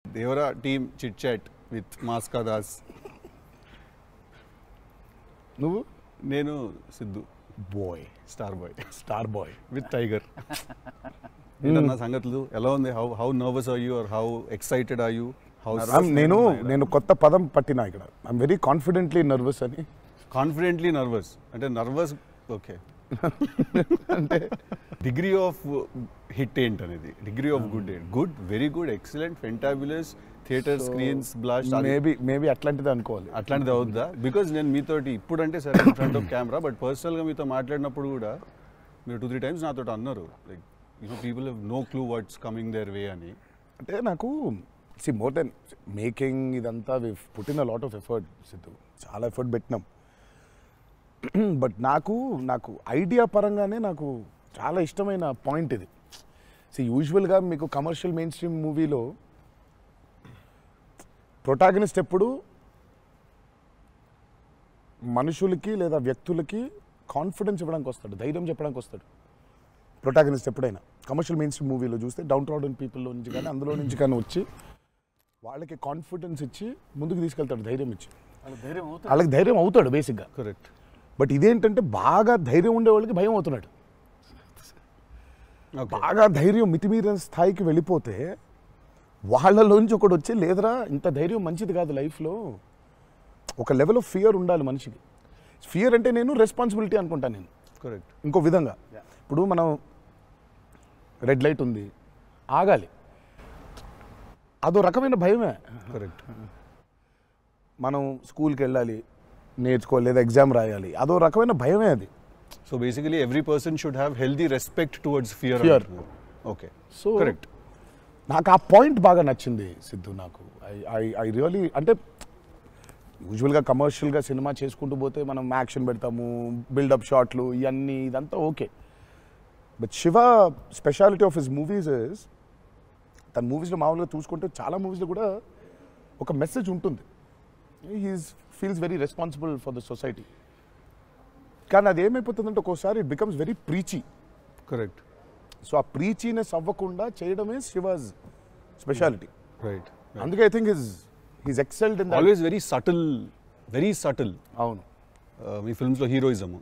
Devara team chit chat with Maska Das. నువ్వు? నేను Siddhu boy, star boy with Tiger. నా సంగతులు ఎలా ఉంది? How nervous are you or how excited are you? నేను కొత్త పదం పట్టినా ఇక్కడ. ఐఎమ్ వెరీ కాన్ఫిడెంట్లీ నర్వస్ అని. కాన్ఫిడెంట్లీ నర్వస్ అంటే నర్వస్ ఓకే. అంటే డిగ్రీ ఆఫ్ హిట్ ఏంటనేది, డిగ్రీ ఆఫ్ గుడ్ ఏంటి? Good, very good, excellent, fantabulous, theatre screens blast. Maybe అట్లాంటిది అనుకోవాలి. అట్లాంటిది అవుద్దా? బికాజ్ నేను మీతోటి ఇప్పుడంటే సరే in front of camera, but పర్సనల్గా మీతో మాట్లాడినప్పుడు కూడా మీరు 2-3 times నాతో అన్నారు like people have no clue what's coming their way అని. అంటే నాకు మోర్ దెన్ మేకింగ్ ఇదంతా we put in a lot of effort Siddhu, చాలా ఎఫర్ట్ పెట్టినాం. బట్ నాకు ఐడియా పరంగానే నాకు చాలా ఇష్టమైన పాయింట్ ఇది. యూజువల్గా మీకు కమర్షియల్ మెయిన్ స్ట్రీమ్ మూవీలో ప్రొటాగనిస్ట్ ఎప్పుడు మనుషులకి లేదా వ్యక్తులకి కాన్ఫిడెన్స్ ఇవ్వడానికి వస్తాడు, ధైర్యం చెప్పడానికి వస్తాడు ప్రొటాగనిస్ట్ ఎప్పుడైనా. కమర్షియల్ మెయిన్ స్ట్రీమ్ మూవీలో చూస్తే డౌన్ ట్రాడన్ పీపుల్లో నుంచి కానీ అందులో నుంచి కానీ వచ్చి వాళ్ళకి కాన్ఫిడెన్స్ ఇచ్చి ముందుకు తీసుకెళ్తాడు, ధైర్యం ఇచ్చి. వాళ్ళకి ధైర్యం అవుతాడు బేసిక్గా. కరెక్ట్. బట్ ఇదేంటంటే బాగా ధైర్యం ఉండే వాళ్ళకి భయం అవుతున్నాడు. బాగా ధైర్యం మితిమీరిన స్థాయికి వెళ్ళిపోతే వాళ్ళలోంచి ఒకటి వచ్చి లేదరా ఇంత ధైర్యం మంచిది కాదు లైఫ్లో, ఒక లెవెల్ ఆఫ్ ఫియర్ ఉండాలి మనిషికి. ఫియర్ అంటే నేను రెస్పాన్సిబిలిటీ అనుకుంటాను నేను. కరెక్ట్. ఇంకో విధంగా ఇప్పుడు మనం రెడ్ లైట్ ఉంది, ఆగాలి, అదో రకమైన భయమే. కరెక్ట్. మనం స్కూల్కి వెళ్ళాలి, నేర్చుకోవాలి, లేదా ఎగ్జామ్ రాయాలి, అదో రకమైన భయమే అది. So basically every person should have healthy respect towards fear. Okay. So correct. నాకు ఆ పాయింట్ బాగా నచ్చింది సిద్ధు. నాకు ఐ రియలీ అంటే యూజువల్గా కమర్షియల్గా సినిమా చేసుకుంటూ పోతే మనం యాక్షన్ పెడతాము, బిల్డప్ షాట్లు, ఇవన్నీ ఇదంతా okay. But Shiva speciality of his movies is, తన మూవీస్లో మామూలుగా చూసుకుంటే చాలా మూవీస్లో కూడా ఒక మెసేజ్ ఉంటుంది. Feels very responsible for the society. కానీ అది ఏమైపోతుందంటే ఒక్కోసారి it becomes very preachy. Correct. So ఆ ప్రీచీనెస్ అవ్వకుండా చేయడమే శివాజ్ స్పెషాలిటీ. రైట్. అందుకే I think he's excelled in always very subtle. అవును. మీ ఫిల్మ్స్లో హీరోయిజం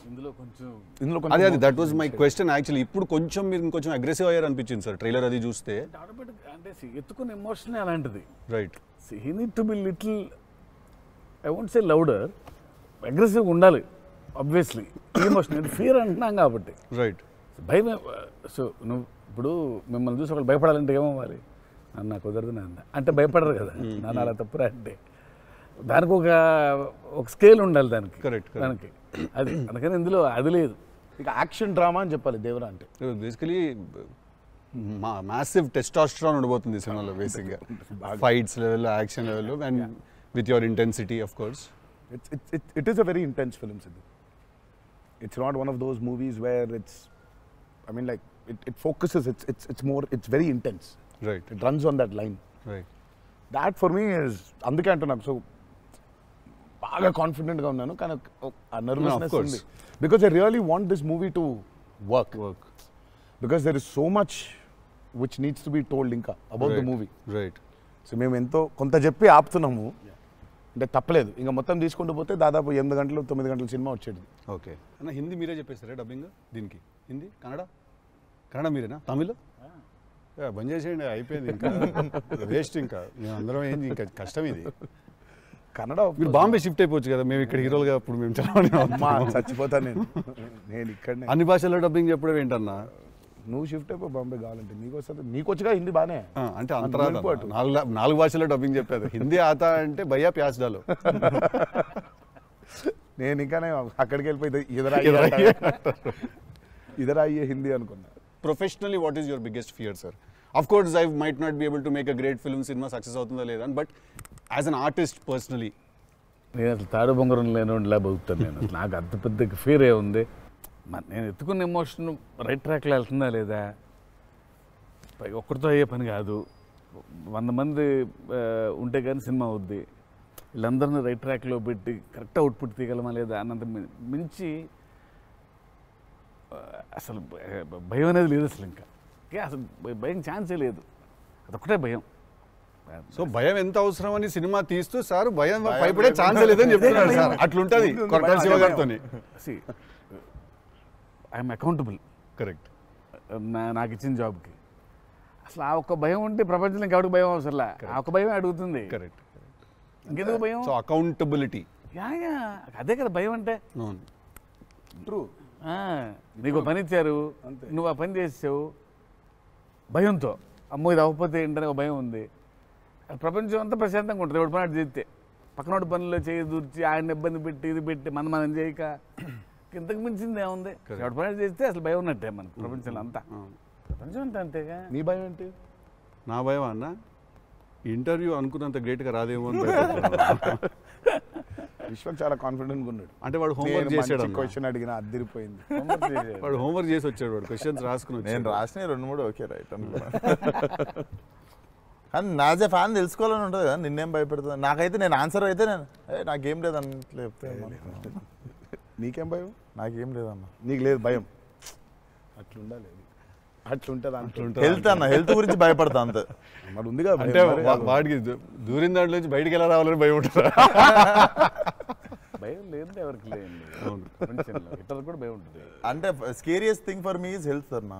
ఇందులో అదే that was my question actually. ఇప్పుడు కొంచెం మీరు ఇంకొంచెం అగ్రెసివ్ అయ్యారు అనిపించింది సార్ ట్రైలర్ అది చూస్తే. అంటే ఎత్తుకున్న ఎమోషన్ అలాంటిది. Right. He need to be little, I won't say louder, అగ్రెసివ్గా ఉండాలి ఆబ్వియస్లీ. ఎమోషన్ ఫియర్ అంటున్నాం కాబట్టి. రైట్. భయమే. సో నువ్వు ఇప్పుడు మిమ్మల్ని చూసి ఒకళ్ళు భయపడాలంటే ఏమవ్వాలి? నాకు కుదరదు నాన్న అంటే భయపడరు కదా. నాన్న అలా తప్పురా అంటే దానికి ఒక స్కేల్ ఉండాలి దానికి. కరెక్ట్. దానికి అది అందుకని ఇందులో అది లేదు. ఇక యాక్షన్ డ్రామా అని చెప్పాలి దేవరా అంటే. బేసికలీ మ్యాసివ్ టెస్టాస్టెరాన్ ఉండబోతుంది సినిమాలో బేసిక్గా, ఫైట్స్ లెవెల్లో, యాక్షన్ లెవెల్లో, and with your intensity of course. It is a very intense film, Sidhu. It's not one of those movies where it focuses, it's very intense. Right. It runs on that line. Right. That for me is, అందుకే అంటూ నాకు so బాగా కాన్ఫిడెంట్గా ఉన్నాను, కానీ ఆ nervousness ఉంది. Because I really want this movie to work. Because there is so much which needs to be told ఇంకా about the movie. Right. So మేము ఎంతో కొంత చెప్పి ఆపుతున్నాము అంటే తప్పలేదు. ఇంకా మొత్తం తీసుకుంటూ పోతే దాదాపు 8 గంటలు 9 గంటల సినిమా వచ్చేది. ఓకే అన్న, హిందీ మీరే చెప్పేస్తారా డబ్బింగ్ దీనికి? హిందీ, కన్నడ మీరేనా? తమిళ్ బంద్ చేసేయండి, అయిపోయింది ఇంకా వేస్ట్. ఇంకా మేము అందరం ఏంది, ఇంకా కష్టం ఇది. కన్నడ మీరు బాంబే షిఫ్ట్ అయిపోవచ్చు కదా, మేము ఇక్కడ హీరోలుగా అప్పుడు మేము చచ్చిపోతాను నేను ఇక్కడ అన్ని భాషల్లో డబ్బింగ్ చెప్పడం ఏంటన్నా? నువ్వు షిఫ్ట్ అయిపో బాంబే కావాలంటే, నీకు వస్తుంది, నీకు వచ్చుగా హిందీ బాగానే. అంటే అంతరా 4 భాషల్లో డబ్బింగ్ చెప్పారు. హిందీ ఆతా అంటే భయ్యా ప్యాస్ డాలో. నేను ఇంకానే అక్కడికి వెళ్ళిపోయి ఇదరా అయ్యే హిందీ అనుకున్నా. Professionally what is your biggest fear sir? Of course I might not be able to make a great film, cinema success అవుతుందా లేదా, but as an artist personally నేను అసలు తాడు బొంగరం లేనిలా బతుకుతాను నేను. అసలు నాకు అంత పెద్ద ఫియర్ ఏ ఉంది. నేను ఎత్తుకున్న ఎమోషన్ రైట్ ట్రాక్లో వెళ్తుందా లేదా, పైగా ఒక్కరితో అయ్యే పని కాదు. 100 మంది ఉంటే కానీ సినిమా అవుద్ది. వీళ్ళందరినీ రైట్ ట్రాక్లో పెట్టి కరెక్ట్ అవుట్పుట్ తీయగలమా లేదా అన్నంత మించి అసలు భయం అనేది లేదు అసలు. ఇంకా అసలు భయం ఛాన్సే లేదు. అదొక్కటే భయం. సో భయం ఎంత అవసరం అని సినిమా తీస్తూ సార్ భయం భయపడే ఛాన్స్ లేదని చెప్తున్నారు సార్. అట్లుంటది కొరటాల శివ గారితో. I'm accountable. కరెక్ట్. నాకు ఇచ్చిన జాబ్కి అసలు ఆ ఒక్క భయం ఉంటే ప్రపంచంలో ఇంకెవరికి భయం అవసరంలా. ఆ ఒక్క భయం అడుగుతుంది. కరెక్ట్. ఇంకెందుకు భయం? So accountability. యా అదే కదా భయం అంటే. ట్రూ. నీకు పని ఇచ్చారు, నువ్వు ఆ పని చేసావు భయంతో, అమ్మో ఇది అవ్వకపోతే ఏంటనే ఒక భయం ఉంది. ప్రపంచం అంతా ప్రశాంతంగా ఉంటుంది ఎవరి పని అటు చేస్తే. పక్కనోడి పనుల్లో చేయి దూర్చి ఆయన ఇబ్బంది పెట్టి ఇది పెట్టి మనం చేయక ఇంతకు మించింది ఏముంది? ఎవరి పని అటు చేస్తే అసలు భయం ఉన్నట్టే మనకు ప్రపంచంలో అంతా. ప్రపంచం అంతా అంతేగా. నీ భయం ఏంటి? నా భయం అన్న ఇంటర్వ్యూ అనుకున్నంత గ్రేట్గా రాదేమో అని. విశ్వం చాలా కాన్ఫిడెంట్గా ఉన్నాడు. అంటే వాడు హోంవర్క్ చేసాడు. క్వశ్చన్ అడిగిన అదిరిపోయింది. వాడు హోంవర్క్ చేసి వచ్చాడు. వాడు క్వశ్చన్స్ రాసుకుని. నేను రాసిన 2-3 ఓకే రైట్ అనుకున్నా. కానీ నాజ్ ఏ ఫ్యాన్ తెలుసుకోవాలని ఉంటుంది కదా, నిన్నేం భయపెడుతుంది. నాకైతే నేను ఆన్సర్ అయితే నేను నాకేం లేదు అన్నట్లు చెప్తే. నీకేం భయం? నాకేం లేదన్న. నీకు లేదు భయం? అట్లుండాలి. అట్లుంటుంది. హెల్త్ అన్న, హెల్త్ గురించి భయపడతా అంతే. మరి ఉందిగా అంటే వాడికి దూరిన దాంట్లో నుంచి బయటికి ఎలా రావాలని భయం ఉంటుంది. భయం లేదు ఎవరికి లేదండి ప్రపంచంలో. ఇతరులకు కూడా భయం ఉంటుంది. అంటే scariest thing for me is health అన్న.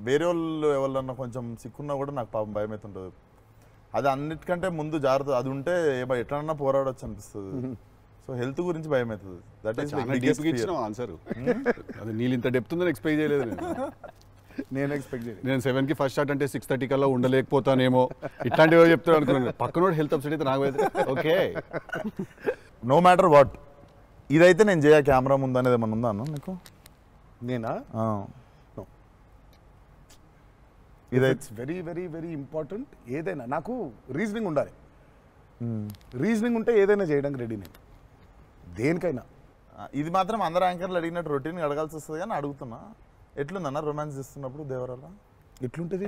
వేరే వాళ్ళు ఎవరన్నా కొంచెం సిక్కున్నా కూడా నాకు పాపం భయం అవుతుంటుంది. అది అన్నిటికంటే ముందు జాగ్రత్త. అది ఉంటే ఎట్లన్నా పోరాడొచ్చు అనిపిస్తుంది. సో హెల్త్ గురించి భయం అవుతుంది. That is answer. అది నీళ్ళు ఇంత డెప్త్ ఉందని ఎక్స్పెక్ట్ చేయలేదు నేను ఎక్స్పెక్ట్ చేయలేదు. నేను 7కి ఫస్ట్ స్టార్ట్ అంటే 6:30 కల్లా ఉండలేకపోతానేమో ఇట్లాంటివి చెప్తాను అనుకున్నాను. పక్కనోడు హెల్త్ అప్సెట్ అయితే నాకు ఓకే. నో మ్యాటర్ వాట్ ఇదైతే నేను చేయ కెమెరా ముందు అనేది ఏమన్నా ఉందా అన్న నీకు? నేనా? ఇదైతే వెరీ వెరీ వెరీ ఇంపార్టెంట్. ఏదైనా నాకు రీజనింగ్ ఉండాలి. రీజనింగ్ ఉంటే ఏదైనా చేయడానికి రెడీ నేను, దేనికైనా. ఇది మాత్రం అందరు యాంకర్లు అడిగినట్టు రొటీన్ అడగాల్సి వస్తుంది. కానీ అడుగుతున్నా, ఎట్లుందన్న రొమాన్స్ చేస్తున్నప్పుడు దేవరాల? ఎట్లుంటది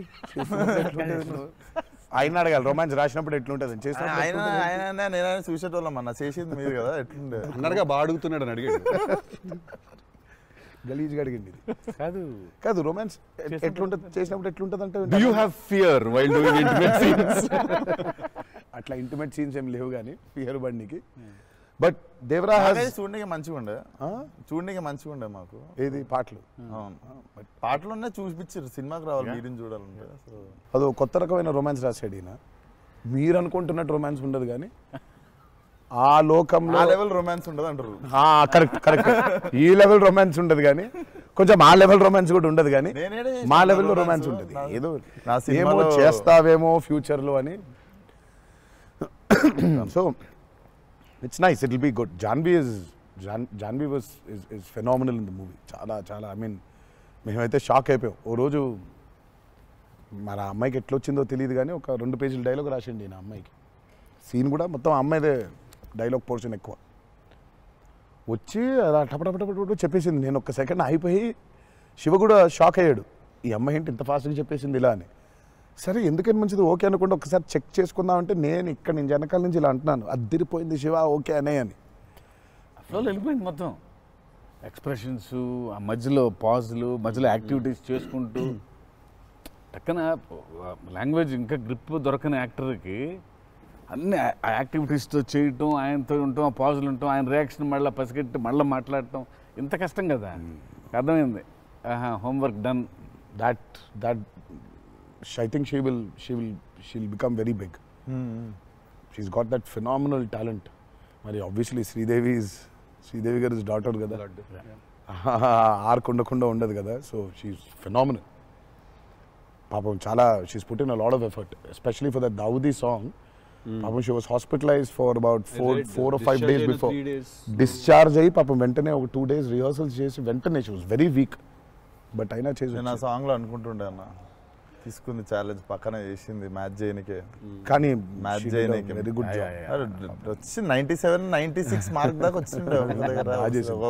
ఆయన అడగాలి. రొమాన్స్ రాసినప్పుడు ఎట్లుంటది? ఆయన నేనైనా చూసేటోళ్ళం అన్న, చేసింది మీరు కదా, ఎట్లుండే అన్నగా బాగా అడుగుతున్నాడు అని అడిగాడు. గలీజ్గా అడిగింది. కాదు కాదు రొమాన్స్ ఎట్లుంటది చేసినప్పుడు ఎట్లుంటది అంటే, Do you have fear while doing intimate scenes? అట్లా ఇంటిమేట్ సీన్స్ ఏం లేవు కానీ ఫియర్ బండికి. బట్ దేవరా చూడడానికి మంచిగా ఉండే మాకు. ఏది పాటలు? అవును, పాటలున్నా చూపించారు. సినిమాకి రావాలి మీరిని చూడాలంటే. అదో కొత్త రకమైన రొమాన్స్ రాశాడు ఈయన. మీరు అనుకుంటున్నట్టు రొమాన్స్ ఉండదు కానీ ఆ లోకంలో లెవెల్ రొమాన్స్ ఉండదు అంటారు. Correct correct. ఈ లెవెల్ రొమాన్స్ ఉండదు కానీ కొంచెం ఆ లెవెల్ రొమాన్స్ కూడా ఉండదు కానీ మా లెవెల్లో రొమాన్స్ ఉంటుంది. ఏదో ఏమో చేస్తావేమో ఫ్యూచర్లో అని. So it's nice, it will be good. Janhvi was is phenomenal in the movie. చాలా చాలా ఐ మీన్ మేమైతే షాక్ అయిపోయాం. ఓ రోజు మరి ఆ అమ్మాయికి ఎట్లా వచ్చిందో తెలియదు కానీ ఒక 2 పేజీల డైలాగ్ రాసిండి నా అమ్మాయికి. సీన్ కూడా మొత్తం అమ్మాయిదే డైలాగ్ పోర్షన్ ఎక్కువ. వచ్చి అలా టపటపటపట చెప్పేసింది. నేను ఒక్క సెకండ్ అయిపోయి శివ కూడా షాక్ అయ్యాడు. ఈ అమ్మాయి ఏంటి ఇంత ఫాస్ట్గా చెప్పేసింది ఇలా అని. సరే ఎందుకని మంచిది ఓకే అనుకుంటే ఒకసారి చెక్ చేసుకుందామంటే నేను ఇక్కడ నుంచి వెనకాల నుంచి ఇలా అంటున్నాను, అద్దిరిపోయింది శివ ఓకే అనే అని. ఫ్లో వెళ్ళిపోయింది మొత్తం. ఎక్స్ప్రెషన్స్, ఆ మధ్యలో పాజులు, మధ్యలో యాక్టివిటీస్ చేసుకుంటూ టక్కన లాంగ్వేజ్ ఇంకా గ్రిప్ దొరకని యాక్టర్కి అన్ని ఆ యాక్టివిటీస్తో చేయటం, ఆయనతో ఉండటం, ఆ పాజులు ఉండటం, ఆయన రియాక్షన్ మళ్ళీ పసిగట్టి మళ్ళీ మాట్లాడటం ఇంత కష్టం కదా. అర్థమైంది. Homework done. That I think she'll become very big. She's got that phenomenal talent. మరి obviously శ్రీదేవి గారి డాటర్ కదా, ఆర్కుండకుండా ఉండదు కదా. So she's phenomenal. పాపం చాలా she's put in a lot of effort, especially for that Daavudi song. పాపం she was hospitalised for about 4 or 5 days before discharge అయ్యి పాపం వెంటనే ఒక 2 days రిహర్సల్స్ చేసి వెంటనే she was very weak. But అయినా చేసి నేను ఆ సాంగ్లో అనుకుంటుండే అన్న, తీసుకుంది ఛాలెంజ్ పక్కన చేసింది మ్యాచ్ చేయనికే. కానీ మ్యాచ్ చేయనికే వెరీ గుడ్ జాబ్. వచ్చి 97, 96 మార్క్ దాకా వచ్చిండే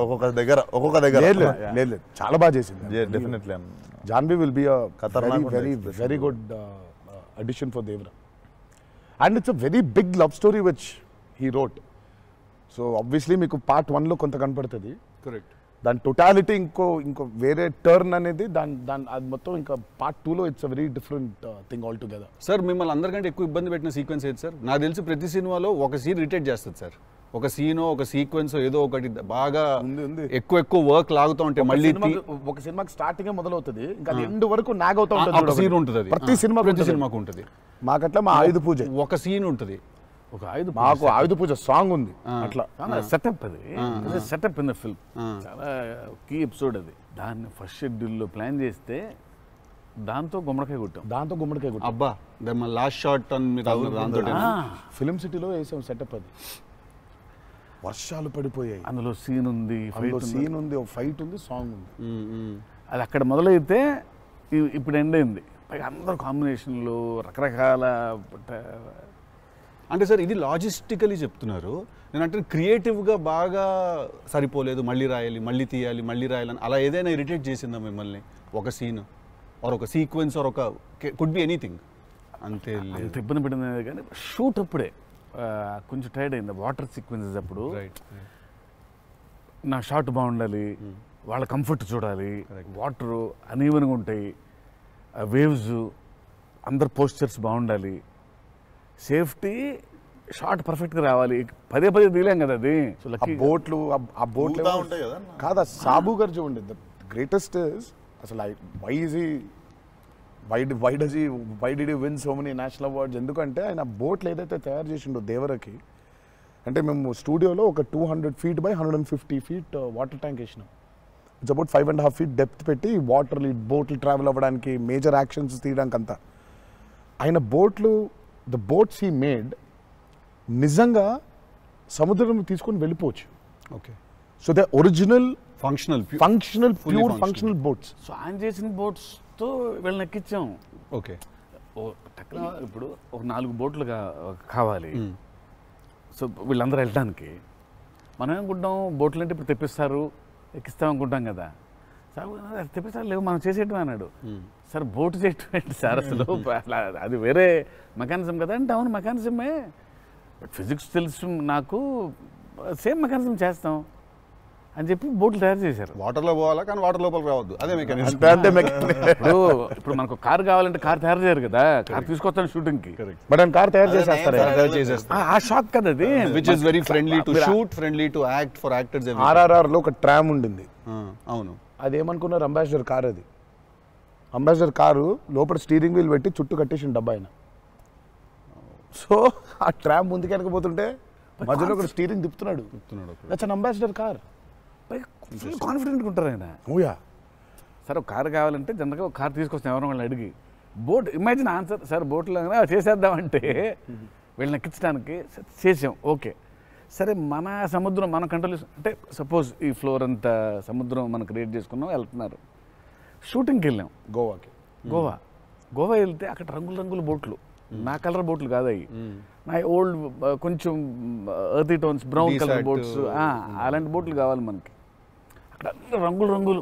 ఒక్కొక్క దగ్గర. లేదు చాలా బాగా చేసింది. Definitely Janhvi will be very good addition for Devra. And it's a very big love story which he wrote. So obviously మీకు part 1 లో కొంత కనపడుతుంది. కరెక్ట్. దాని టోటాలిటీ ఇంకో వేరే టర్న్ అనేది దాని అది మొత్తం ఇంకా పార్ట్ 2లో it's a very different thing all together. Sir మిమ్మల్ని అందరికంటే ఎక్కువ ఇబ్బంది పెట్టిన సీక్వెన్స్ ఏది సార్? నాకు తెలిసి ప్రతి సినిమాలో ఒక సీన్ రిటేట్ చేస్తుంది సార్. ఒక సీనో ఒక సీక్వెన్స్ ఏదో ఒకటి బాగా ఎక్కువ వర్క్ లాగుతూ ఉంటే మళ్ళీ ఒక సినిమాకి స్టార్టింగ్ మొదలవుతుంది ఇంకా ఎండ్ వరకు నాగ్ అవుతూ ఉంటుంది. సీన్ ఉంటుంది ప్రతి సినిమాకు ఉంటుంది. మాకట్లా మా ఆయుధ పూజ ఒక సీన్ ఉంటుంది. మాకు ఆయుధ పూజ సాంగ్ ఉంది. అట్లా సెటప్ అది సెటప్ ఇన్ ద ఫిల్మ్. చాలా కీ ఎపిసోడ్ అది. దాన్ని ఫస్ట్ షెడ్యూల్లో ప్లాన్ చేస్తే దాంతో గుమ్మడికాయ కొట్టాం. అబ్బా లాస్ట్ షాట్ దాంతో ఫిలిం సిటీలో వేసాం సెటప్. అది వర్షాలు పడిపోయాయి, అందులో సీన్ ఉంది, ఫైట్ ఉంది, సాంగ్ ఉంది. అది అక్కడ మొదలైతే ఇప్పుడు ఎండ్ అయింది. పైగా అందరు కాంబినేషన్లు రకరకాల. అంటే సార్ ఇది లాజిస్టికలీ చెప్తున్నారు, నేను అంటే క్రియేటివ్గా బాగా సరిపోలేదు, మళ్ళీ రాయాలి, మళ్ళీ తీయాలి, మళ్ళీ రాయాలని అలా ఏదైనా ఇరిటేట్ చేసిందా మిమ్మల్ని? ఒక సీన్ ఆర్ ఒక సీక్వెన్స్ ఆర్ ఒక కుడ్ బి ఎనీథింగ్ అంతే అంత ఇబ్బంది పెట్టింది. కానీ షూట్ అప్పుడే కొంచెం టైర్డ్ అయింది. వాటర్ సీక్వెన్సెస్ అప్పుడు నా షాట్ బాగుండాలి, వాళ్ళ కంఫర్ట్ చూడాలి, వాటరు అనీవెన్గా ఉంటాయి, వేవ్స్, అందరు పోస్చర్స్ బాగుండాలి, సేఫ్టీ షాట్ పర్ఫెక్ట్గా రావాలి. పదే తీయలేం కదా అది. బోట్లు కాదా సాబు గారు చూడండి. ద గ్రేటెస్ట్ అసలు why did you win so many national awards? ఎందుకంటే ఆయన బోట్లు ఏదైతే తయారు చేసిండో దేవరకి, అంటే మేము స్టూడియోలో ఒక 200 feet by 150 feet water tank వేసినాం. ఇట్స్ అబౌట్ 5.5 feet డెప్త్ పెట్టి బోట్లు ట్రావెల్ అవ్వడానికి, మేజర్ యాక్షన్స్ తీయడానికి అంతా. ఆయన ద బోట్స్ హీ మేడ్ నిజంగా సముద్రం తీసుకొని వెళ్ళిపోవచ్చు. Okay. So they original functional pure functional boats. So ఆయన చేసిన బోట్స్తో వీళ్ళని ఎక్కించాం. ఓకే. ఇప్పుడు ఒక 4 బోట్లు కావాలి. సో వీళ్ళందరూ వెళ్ళడానికి మనం ఏమనుకుంటాం, బోట్లు అంటే ఇప్పుడు తెప్పిస్తారు, ఎక్కిస్తాం అనుకుంటాం కదా. సార్ తెప్పిస్తారు లేవు, మనం చేసేయటం అన్నాడు. సార్ బోటు చేయటం ఏంటి సార్ అసలు? అది వేరే మెకానిజం కదా అంటే, అవును మెకానిజమే, బట్ ఫిజిక్స్ తెలుసు నాకు, సేమ్ మెకానిజం చేస్తాం అని చెప్పి బోట్లు తయారు చేశారు. వాటర్లో పోవాలా కానీ వాటర్ లోపలికి రావద్దు, అదే మెకానిజం. ఇప్పుడు మనకు కార్ కావాలంటే కార్ తయారు చేయరు కదా, కార్ తీసుకొస్తాను షూటింగ్కి, బట్ ఆయన కార్ తయారు చేసేస్తారు. ఆ షాక్ కదా అది. Which is very friendly to shoot, friendly to act for actors. RRR లో ఒక ట్రామ్ ఉండింది. అవును. అదేమనుకున్నారు, అంబాసిడర్ కార్. అది అంబాసిడర్ కారు లోపల స్టీరింగ్ వీల్ పెట్టి చుట్టూ కట్టేసిన డబ్బా ఆయన. సో ఆ ట్రామ్ ముందుకెళ్ళకపోతుంటే మధ్యలో ఒక స్టీరింగ్ తిప్పుతున్నాడు. That's an Ambassador car. Full కాన్ఫిడెంట్గా ఉంటారు ఆయన. ఓయా సార్ ఒక కార్ కావాలంటే జనరల్గా ఒక కార్ తీసుకొస్తాం ఎవరో వాళ్ళని అడిగి. బోట్ ఇమాజిన్ ఆన్సర్, సార్ బోట్లో చేసేద్దామంటే వీళ్ళని ఎక్కించడానికి చేసాం. ఓకే సరే, మన సముద్రం మనం కంట్రోల్ అంటే సపోజ్ ఈ ఫ్లోర్ అంతా సముద్రం మనం క్రియేట్ చేసుకున్నాం, వెళ్తున్నారు. షూటింగ్కి వెళ్ళాం గోవా వెళ్తే అక్కడ రంగుల బోట్లు, నా కలర్ బోట్లు కాదు అవి, నా ఓల్డ్ కొంచెం ఎర్తీ టోన్స్ బ్రౌన్ కలర్ బోట్స్, అలాంటి బోట్లు కావాలి మనకి. అక్కడ అన్ని రంగులు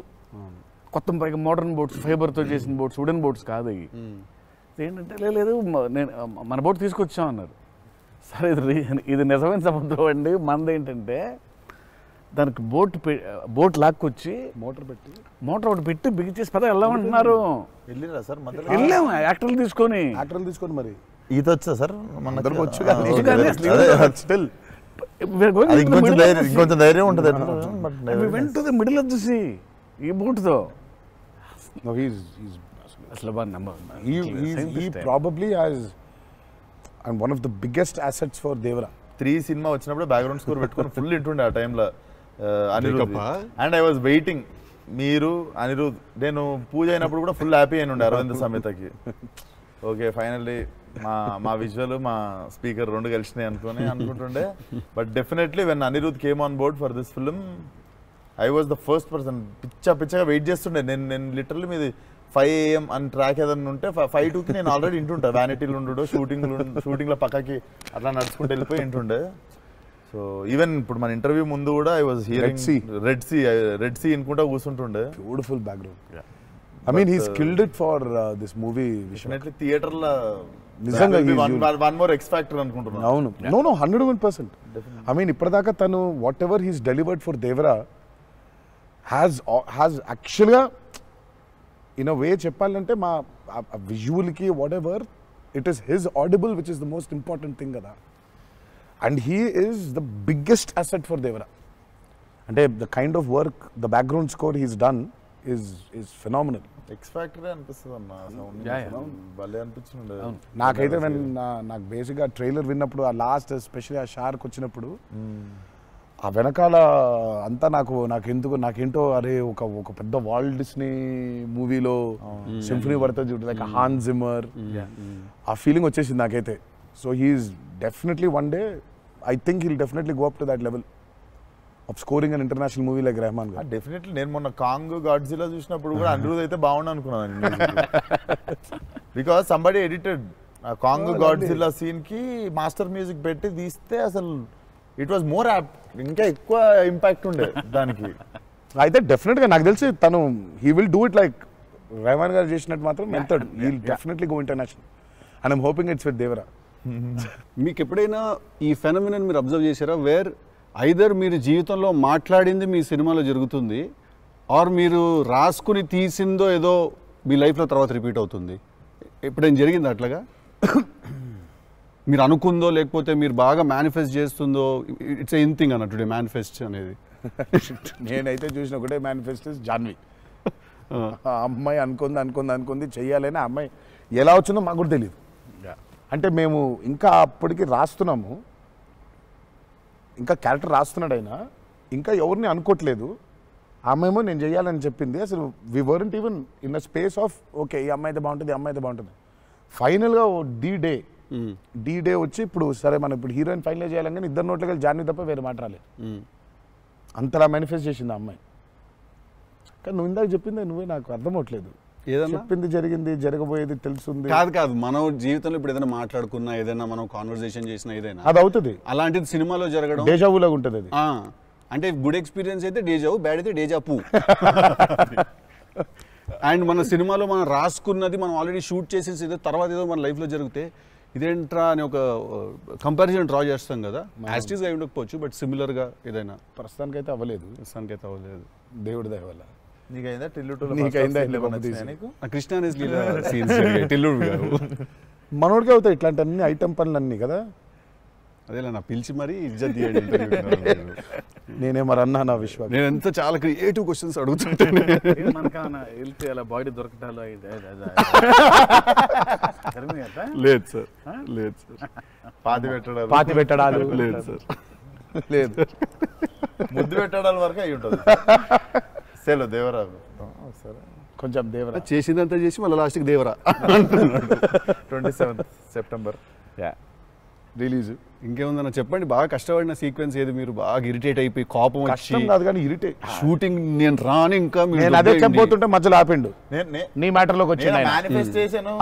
కొత్త, పైగా మోడర్న్ బోట్స్, ఫైబర్తో చేసిన బోట్స్, వుడెన్ బోట్స్ కాదు అవి. ఏంటంటే లేదు నేను మన బోట్ తీసుకొచ్చాం అన్నారు. సరే ఇది నిజమైన సముద్రం అండి, మనదేంటంటే దానికి బోట్ లాక్కొచ్చి మోటార్ ఒకటి పెట్టి బిగిచేసి పద వెళ్ళామంటున్నారు. వెళ్ళాము యాక్టర్లు తీసుకొని మరి ఈత వచ్చా సార్? ఇంకొంచెం ధైర్యం ఉంటుంది. వెంట మిడిల్ ఆఫ్ ది సీ ఈ బోట్తో అసలు probably has and one of the biggest assets for Devara. 3 cinema వచ్చినప్పుడు బ్యాక్గ్రౌండ్ స్కోర్ పెట్టుకొని ఫుల్ ఇంటుండే ఆ టైంలో Anirudh. And I was waiting, మీరు అనిరుద్ నేను పూజ అయినప్పుడు కూడా ఫుల్ హ్యాపీ అయిన ఉండే అరవింద్ సమేతకి. ఓకే ఫైనల్లీ మా విజువల్ మా స్పీకర్ 2 కలిసినాయి అనుకుంటుండే. But definitely when Anirudh came on board for this film I was the first person. పిచ్చగా వెయిట్ చేస్తుండే. నేను లిటరల్లీ మీది 5 AM అని ట్రాక్ ఏదన్నా ఉంటే 5:02కి నేను ఆల్రెడీ ఇంటుంటా. వ్యానిటీలు ఉండు, షూటింగ్లో పక్కకి అట్లా నడుచుకుంటూ వెళ్ళిపోయి ఇంటుండే. సో ఈవెన్ ఇప్పుడు మన ఇంటర్వ్యూ ముందు కూడా I was hearing Red Sea అనుకుంటా కూర్చుంటుండే. Beautiful background. I mean he's killed it for this movie. Definitely theater la నిజంగా one more X factor అనుకుంటున్నా. అవును. No 101%. I mean ఇప్పటిదాకా తను whatever he's delivered for Devara has యాక్చువల్గా in a way చెప్పాలంటే మా విజువల్కి whatever it is his audible which is the most important thing కదా. And he is the biggest asset for Devara. అంటే the kind of work the background score he's done is phenomenal. X factory అనిపిస్తుంది అన్న sound భలే అనిపించింది. నాకైతే నాకు బేసిక్గా trailer విన్నప్పుడు ఆ లాస్ట్ ఎస్పెషల్లీ ఆ షార్క్ వచ్చినప్పుడు ఆ వెనకాల అంతా నాకేంటో అరే ఒక పెద్ద వాల్ట్ డిస్నీ మూవీలో సింఫనీ పడుతుంది చూడు, లైక్ హాన్ జిమ్మర్, ఆ ఫీలింగ్ వచ్చేసింది నాకైతే. So he's definitely one day I think he'll definitely go up to that level of scoring an international movie like Rahman garu. Definitely నేను మొన్న కాంగ్ గాడ్జిలా చూసినప్పుడు కూడా అనిరుద్ అయితే బాగుండు అనుకున్నాను. Because somebody edited Kong Godzilla scene కి మాస్టర్ మ్యూజిక్ పెట్టి తీస్తే అసలు ఇట్ వాజ్ మోర్ యాప్, ఇంకా ఎక్కువ ఇంపాక్ట్ ఉండే దానికి. అయితే డెఫినెట్గా నాకు తెలిసి తను he will do it like Rahman garu చేసినట్టు మాత్రం వెళ్తాడు. He will definitely go international and I'm hoping it's with Devara. మీకు ఎప్పుడైనా ఈ ఫెనమినన్ మీరు అబ్జర్వ్ చేశారా, వేర్ ఐదర్ మీరు జీవితంలో మాట్లాడింది మీ సినిమాలో జరుగుతుంది, ఆర్ మీరు రాసుకుని తీసిందో ఏదో మీ లైఫ్లో తర్వాత రిపీట్ అవుతుంది? ఎప్పుడైనా జరిగింది అట్లాగా? మీరు అనుకుందో లేకపోతే మీరు బాగా మేనిఫెస్ట్ చేస్తుందో? ఇట్స్ ఎన్ థింగ్ అన్న టుడే మేనిఫెస్ట్ అనేది. నేనైతే చూసిన ఒకటే మేనిఫెస్ట్ జాన్వి. ఆ అమ్మాయి అనుకుంది చెయ్యాలని. ఆ అమ్మాయి ఎలా వచ్చిందో మాకు కూడా తెలియదు. అంటే మేము ఇంకా అప్పటికి రాస్తున్నాము, ఇంకా క్యారెక్టర్ రాస్తున్నాడు అయినా ఇంకా ఎవరిని అనుకోవట్లేదు. ఆ అమ్మాయేమో నేను చెయ్యాలని చెప్పింది. అసలు we weren't even in a space of okay ఈ అమ్మాయి అయితే బాగుంటుంది, ఈ అమ్మాయి అయితే బాగుంటుంది. ఫైనల్గా డి డే వచ్చి ఇప్పుడు సరే మనం ఇప్పుడు హీరోయిన్ ఫైనల్ చేయాలని, కానీ ఇద్దరు నోట్లకి వెళ్ళి జాన్వి తప్ప వేరే మాట రాలేదు. అంతలా మేనిఫెస్ట్ చేసింది ఆ అమ్మాయి. కానీ నువ్వు ఇందాక చెప్పింది నువ్వే నాకు అర్థం అవట్లేదు. ఏదన్నా చెప్పింది జరిగింది, జరగబోయేది తెలుస్తుంది. కాదు మనం జీవితంలో ఇప్పుడు ఏదైనా మాట్లాడుకున్నా, ఏదైనా మనం కాన్వర్సేషన్ చేసినా, ఏదైనా అది అవుతుంది. అలాంటిది సినిమాలో జరగడం డేజావులాగా ఉంటుంది అది. అంటే గుడ్ ఎక్స్పీరియన్స్ అయితే డేజావు, బ్యాడ్ అయితే డేజాపు. అండ్ మన సినిమాలో మనం రాసుకున్నది మనం ఆల్రెడీ షూట్ చేసేసి ఏదో తర్వాత ఏదో మన లైఫ్లో జరిగితే ఇదేంట్రా అని ఒక కంపారిజన్ డ్రా చేస్తాం కదా. యాస్టీస్గా అయి ఉండకపోవచ్చు, బట్ సిమిలర్గా ఏదైనా. ప్రస్తుతానికైతే అవ్వలేదు. దేవుడి దయ వల్ల. నీకైందా కృష్ణ టిల్లుడు గారు మనోడికి అవుతాయి ఇట్లాంటి అన్ని ఐటమ్ పనులన్నీ కదా. అదేలా నా పిలిచి మరీ ఇజ్జత్ తీయండి. నేనే మరి అన్నా నా విశ్వాసం. నేను ఎంత చాలా క్రియేటివ్ క్వశ్చన్స్ అడుగుతుంటాను. వెళ్తే అలా బాడీ దొరకటాలు లేదు సార్, లేదు సార్. పాతి పెట్టడాలు లేదు సార్, లేదు. ముద్దు పెట్టడాల వరకు అయి ఉంటుంది. సెలవు దేవరా సరే కొంచెం దేవరా చేసిందంతా చేసి మళ్ళీ లాస్ట్కి దేవరా. 27 September release. ఇంకేముందన్న చెప్పండి. బాగా కష్టపడిన సీక్వెన్స్ ఏది? మీరు బాగా ఇరిటేట్ అయిపోయి కోపం వచ్చి కాదు కానీ ఇరిటేట్ షూటింగ్ నేను రాను ఇంకా నేను అదే చెప్పబోతుంటే మధ్యలో ఆపిండు. నీ మ్యాటర్లోకి వచ్చింది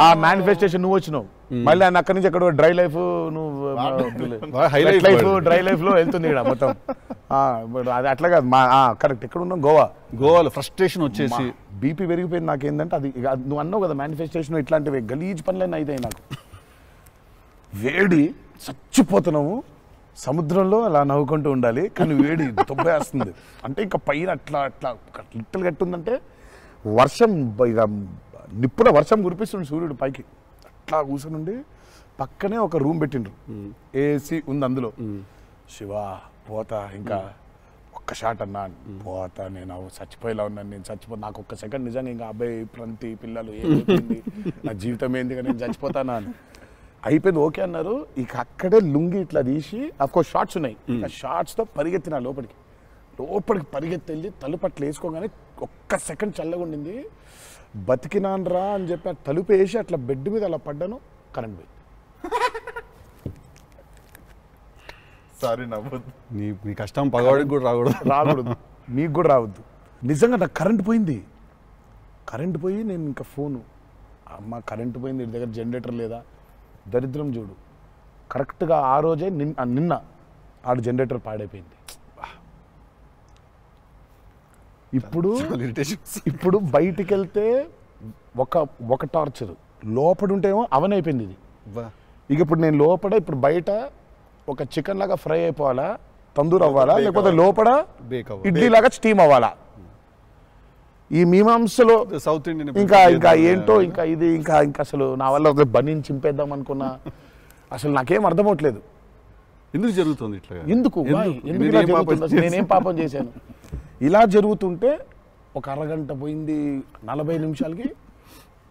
ఆ మేనిఫెస్టేషన్. నువ్వు వచ్చినావు మళ్ళీ ఆయన అక్కడి నుంచి ఎక్కడ డ్రై లైఫ్, నువ్వు హైలైట్ లైఫ్ డ్రై లైఫ్ లో వెళ్తుంది ఇక్కడ మొత్తం. అది అట్లా కాదు. కరెక్ట్. ఎక్కడ ఉన్నాం? గోవాలో ఫ్రస్ట్రేషన్ వచ్చేసి బీపీ పెరిగిపోయింది. నాకేందంటే అది నువ్వు అన్నావు కదా మేనిఫెస్టేషన్ ఇట్లాంటివి గలీజ్ పనులన్నీ అయితాయి నాకు. వేడి చచ్చిపోతున్నాము, సముద్రంలో అలా నవ్వుకుంటూ ఉండాలి, కానీ వేడి తొబ్బేస్తుంది. అంటే ఇంకా పైన అట్లా అట్లా లిట్టలు కట్టుందంటే వర్షం, ఇక నిప్పుల వర్షం కురిపిస్తుంది సూర్యుడు పైకి. అట్లా కూర్చునుండి పక్కనే ఒక రూమ్ పెట్టిండ్రు, ఏసీ ఉంది అందులో. శివా పోతా, ఇంకా ఒక్క షాట్ అన్నా పోతా, నేను చచ్చిపోయేలా ఉన్నాను, నేను నాకు ఒక్క సెకండ్ నిజంగా ఇంకా అబ్బాయి ప్రంతి పిల్లలు ఏమైపోయింది, నా జీవితం ఏంది, నేను చచ్చిపోతానా అని అయిపోయింది. ఓకే అన్నారు. ఇక అక్కడే లుంగి ఇట్లా తీసి అఫ్కోర్స్ షార్ట్స్ ఉన్నాయి, ఆ షార్ట్స్తో పరిగెత్తిన లోపలికి పరిగెత్తి వెళ్ళి తలుపు అట్లా వేసుకోగానే ఒక్క సెకండ్ చల్లగా ఉండింది. బతికినాన్రా అని చెప్పి ఆ తలుపు వేసి అట్లా బెడ్ మీద అలా పడ్డాను, కరెంట్ పోయింది. సారీ నవ్వద్దు. నీ కష్టం పగవాడికి కూడా రాకూడదు, మీకు కూడా రావద్దు. నిజంగా నాకు కరెంట్ పోయింది. కరెంట్ పోయి నేను ఇంకా ఫోను, అమ్మ కరెంట్ పోయింది, ఇంటి దగ్గర జనరేటర్ లేదా, దరిద్రం చూడు. కరెక్ట్గా ఆ రోజే నిన్న ఆడు జనరేటర్ పాడైపోయింది. ఇప్పుడు బయటికి వెళ్తే ఒక టార్చర్, లోపల ఉంటేమో అవన్ అయిపోయింది ఇది. ఇక ఇప్పుడు నేను లోపల, ఇప్పుడు బయట ఒక చికెన్ లాగా ఫ్రై అయిపోవాలా, తందూరు అవ్వాలా, లేకపోతే లోపల ఇడ్లీ లాగా స్టీమ్ అవ్వాలా. ఈ మీమాంసలో సౌత్ ఇండియన్ ఇంకా ఏంటో ఇంకా ఇది ఇంకా అసలు నా వల్ల ఒక బనీని చింపేద్దాం అనుకున్నా అసలు నాకేం అర్థమవట్లేదు. ఎందుకు జరుగుతుంది ఇట్లా? ఎందుకు ఇలా జరుగుతుంది? అసలు నేనేం పాపం చేశాను? ఇలా జరుగుతుంటే ఒక అరగంట పోయింది, 40 నిమిషాలకి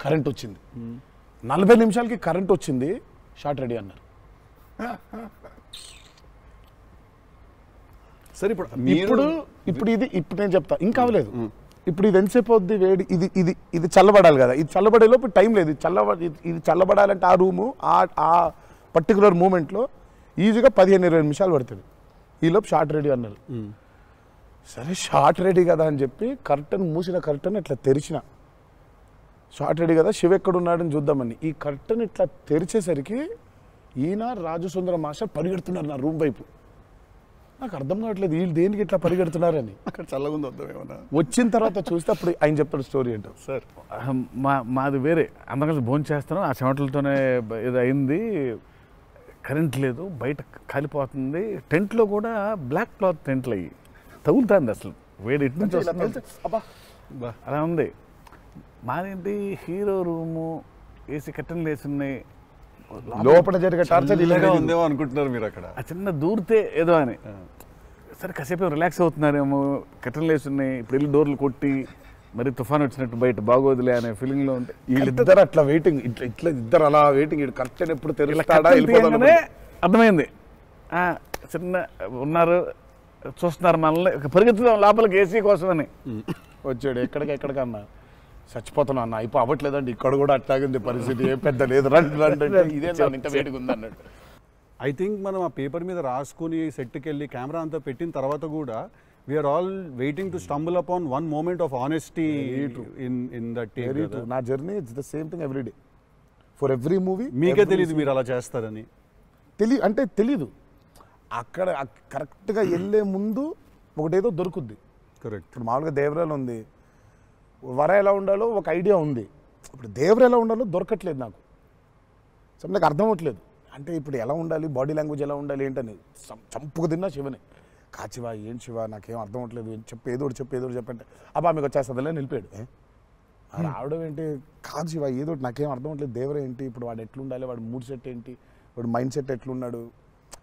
కరెంట్ వచ్చింది. 40 నిమిషాలకి కరెంట్ వచ్చింది, షార్ట్ రెడీ అన్నారు. సరే ఇప్పుడు నేను చెప్తా, ఇంకా అవ్వలేదు. ఇప్పుడు ఇది ఎంతసేపు అవుద్ది వేడి, ఇది చల్లబడాలి కదా, ఇది చల్లబడేలోపు టైం లేదు. ఇది చల్లబడాలంటే ఆ రూము ఆ పర్టికులర్ మూమెంట్లో ఈజీగా 15-20 నిమిషాలు పడుతుంది. ఈలోపు షార్ట్ రెడీ అన్నారు. సరే షార్ట్ రెడీ కదా అని చెప్పి మూసిన కర్టన్ ఇట్లా తెరిచిన. షార్ట్ రెడీ కదా, శివ ఎక్కడున్నాడని చూద్దామని ఈ కర్టన్ ఇట్లా తెరిచేసరికి ఈయన రాజసుందరం మాస్టర్ పరిగెడుతున్నారు నా రూమ్ వైపు. నాకు అర్థం కావట్లేదు వీళ్ళు దేనికి ఇట్లా పరిగెడుతున్నారని. అక్కడ చల్లగా ఉంది వద్దాం ఏమన్నా. వచ్చిన తర్వాత చూస్తే అప్పుడు ఆయన చెప్తాడు స్టోరీ ఏంటో. సార్ మాది వేరే, అందరం కలిసి భోజనం చేస్తాను, ఆ చెమటలతోనే ఇది అయింది, కరెంట్ లేదు, బయట కాలిపోతుంది, టెంట్లో కూడా బ్లాక్ క్లాత్ టెంట్లు అయ్యి తగులుతుంది, అసలు వేడి ఇటు నుంచి వస్తుంది. అలా ఉంది. మాదేంటి హీరో రూము, ఏసీ కట్టెలు వేసి ఉన్నాయి, లోపల జరిగే టార్చర్ ఇలాగా ఉందేమో అనుకుంటున్నారు మీరు అక్కడ. ఆ చిన్న దూరితే ఏదో అని. సరే కాసేపు రిలాక్స్ అవుతున్నారేమో, కట్టెలు వేసి ఉన్నాయి, ఇప్పుడు వెళ్ళి డోర్లు కొట్టి మరి తుఫాన్ వచ్చినట్టు బయట బాగోదులే అనే ఫీలింగ్లో ఉంటే వీళ్ళిద్దరు అట్లా వెయిటింగ్, ఇట్లా ఇద్దరు అలా వెయిటింగ్, కర్టెన్ ఎప్పుడు తెరుస్తాడా అర్థమైంది. చిన్న ఉన్నారు, చూస్తున్నారు మనల్ని, పరిగెత్తుదాం లోపలికి ఏసీ కోసం అని వచ్చాడు. ఎక్కడికన్నా చచ్చిపోతున్నా అన్న, అయిపో అవ్వట్లేదండి, ఇక్కడ కూడా అట్లాగింది పరిస్థితి, ఏ పెద్ద లేదు, రండి ఇదే ఇంత వేడిగా ఉంది అన్నాడు. ఐ థింక్ మనం ఆ పేపర్ మీద రాసుకుని సెట్కి వెళ్ళి కెమెరా అంతా పెట్టిన తర్వాత కూడా we are all waiting to stumble upon one moment of honesty in that take. నా journey it's the same thing every day for every movie. మీకే తెలియదు మీరు అలా చేస్తారని? తెలీదు. అక్కడ కరెక్ట్గా వెళ్ళే ముందు ఒకటేదో దొరుకుద్ది. కరెక్ట్. ఇప్పుడు మామూలుగా దేవరాలు ఉంది, వర ఎలా ఉండాలో ఒక ఐడియా ఉంది. ఇప్పుడు దేవర ఎలా ఉండాలో దొరకట్లేదు నాకు. సో నాకు అర్థం అవ్వట్లేదు. అంటే ఇప్పుడు ఎలా ఉండాలి, బాడీ లాంగ్వేజ్ ఎలా ఉండాలి ఏంటని చంపుకు తిన్నా శివని. కాచివా ఏం శివ నాకేం అర్థం అవ్వట్లేదు, ఏదో చెప్పంటే అబ్బా మీకు వచ్చేస్తుందిలే నిలిపాడు. రావడం ఏంటి, కాదు శివ ఏదో నాకేం అర్థం అవ్వట్లేదు, దేవర ఏంటి, ఇప్పుడు వాడు ఎట్లుండాలి, వాడు మూడ్ సెట్ ఏంటి, వాడు మైండ్ సెట్ ఎట్లున్నాడు,